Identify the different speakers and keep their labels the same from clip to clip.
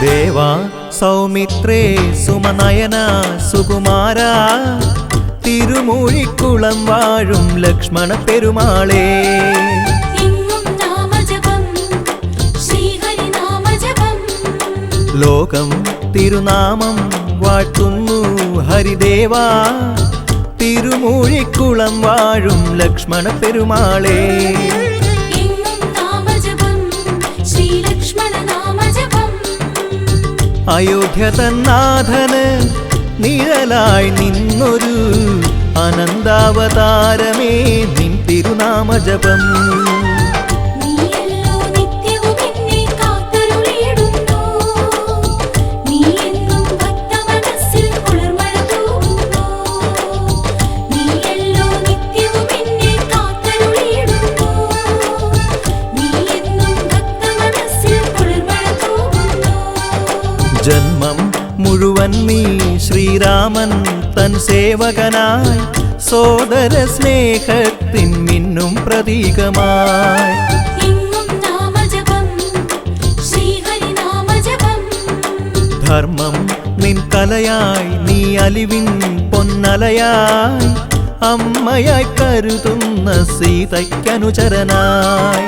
Speaker 1: ദേവാ സൗമിത്രേ സുമനയന സുകുമാര തിരുമൂഴിക്കുളം വാഴും ലക്ഷ്മണ പെരുമാളേ ലോകം തിരുനാമം വാഴ്ത്തുന്നു ഹരിദേവാ തിരുമൂഴിക്കുളം വാഴും ലക്ഷ്മണ പെരുമാളേ അയോധ്യ തന്നാഥന് നിഴലായി നിന്നൊരു അനന്താവതാരമേ നിൻ തിരുനാമജപം ജന്മം മുഴുവൻ നീ ശ്രീരാമൻ തൻ സേവകനായി സോദര സ്നേഹത്തിൻ മിന്നും പ്രതീകമായി ധർമ്മം നിൻ കലയായി നീ അലിവിൻ പൊന്നലയായി അമ്മയായി കരുതുന്ന സീതയ്ക്കനുചരനായി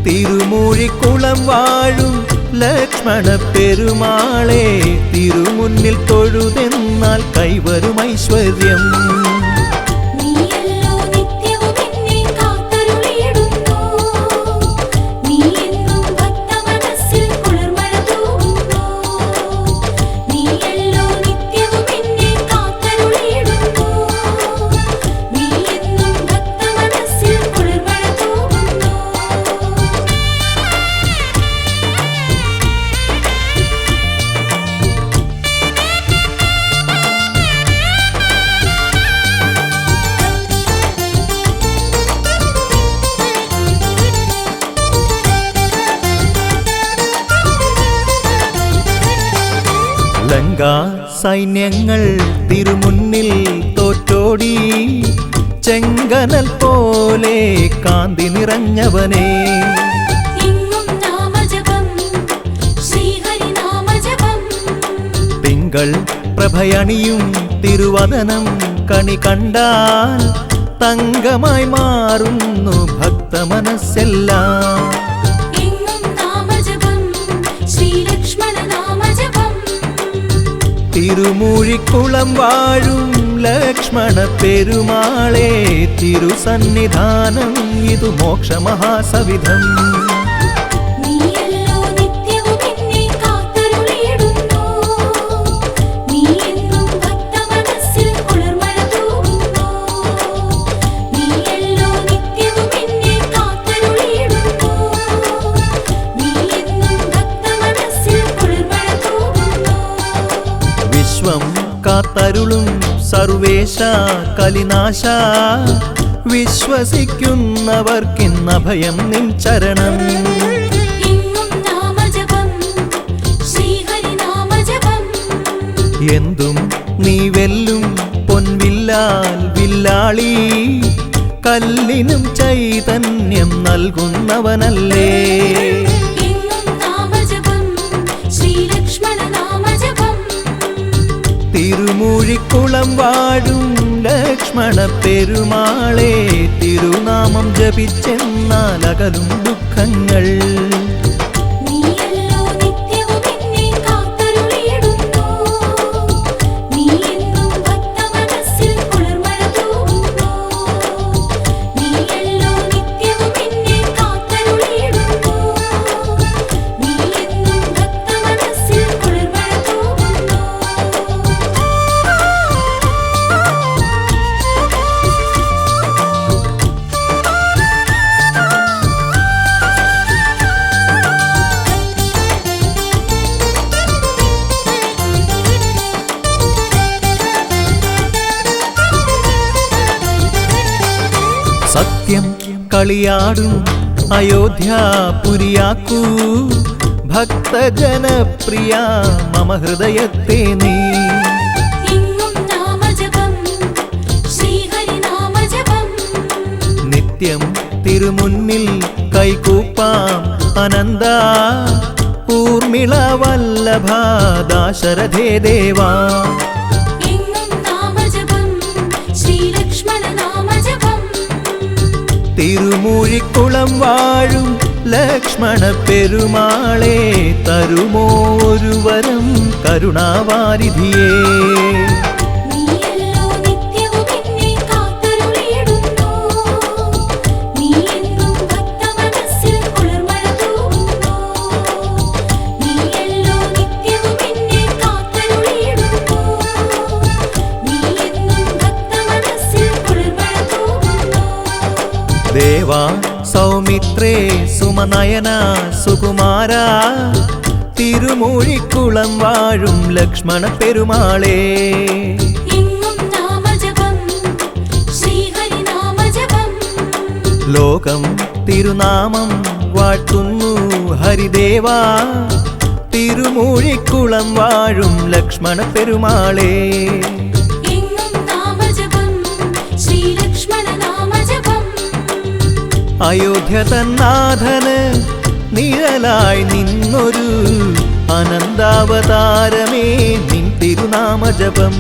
Speaker 1: തിരുമൂഴിക്കുളം വാഴും ലക്ഷ്മണ പെരുമാളെ തിരുമുന്നിൽ തൊഴുതെന്നാൽ കൈവരും ഐശ്വര്യം ലങ്കാ സൈന്യങ്ങൾ തിരുമുന്നിൽ തോറ്റോടി ചെങ്കനൽ പോലെ കാന്തി നിറഞ്ഞവനേ തിങ്കൾ പ്രഭയണിയും തിരുവദനം കണി കണ്ടാൽ തങ്കമായി മാറുന്നു ഭക്തമനസ്സെല്ലാം തിരുമൂഴിക്കുളം വാഴും ലക്ഷ്മണ പെരുമാളെ തിരുസന്നിധാനം ഇതു മോക്ഷമഹാസവിധം വിശ്വം കാത്തരുളും സർവേശ കലിനാശ വിശ്വസിക്കുന്നവർക്കിന്നഭയം നിൻ ചരണം എന്തും നീ വെല്ലും പൊൻവില്ലാൽ വില്ലാളി കല്ലിനും ചൈതന്യം നൽകുന്നവനല്ലേ തിരുമൂഴിക്കുളം വാഴും ലക്ഷ്മണ പെരുമാളെ തിരുനാമം ജപിച്ചെന്നാൽ അകലും ദുഃഖങ്ങൾ സത്യം കളിയാടും അയോധ്യാപുരിയാക്കൂ ഭക്തജനപ്രിയ മമ ഹൃദയത്തെ നീ നിത്യം തിരുമുന്നിൽ കൈകൂപ്പാം അനന്ത ഊർമിള വല്ലഭ ദാശരഥേ ദേവാ.
Speaker 2: എങ്ങും നാമജപം ശ്രീലക്ഷ്മണ നാമജപം.
Speaker 1: തിരുമൂഴിക്കുളം വാഴും ലക്ഷ്മണ പെരുമാളെ തരുമോ ഒരു വരം കരുണാവാരിധിയേ.
Speaker 2: നീയല്ലോ നിത്യവും എന്നെ കാത്തരുളിയിടുന്നു. നീ എന്നും ഭക്തമനസ്സിൽ കുളിർമഴ തൂകുന്നു. നീയല്ലോ നിത്യവും എന്നെ കാത്തരുളിയിടുന്നു. നീ എന്നും ഭക്തമനസ്സിൽ കുളിർമഴ തൂകുന്നു.
Speaker 1: ദേവാ സൗമിത്രേ സുമനയന സുകുമാര തിരുമൂഴിക്കുളം വാഴും ലക്ഷ്മണ പെരുമാളേ.
Speaker 2: എങ്ങും നാമജപം ശ്രീഹരി നാമജപം.
Speaker 1: ലോകം തിരുനാമം വാഴ്ത്തുന്നു ഹരിദേവാ തിരുമൂഴിക്കുളം വാഴും ലക്ഷ്മണ പെരുമാളേ.
Speaker 2: എങ്ങും നാമജപം ശ്രീലക്ഷ്മണ നാമജപം.
Speaker 1: അയോധ്യ തന്നാഥന് നിഴലായി നിന്നൊരു അനന്താവതാരമേ നിൻ തിരുനാമജപം.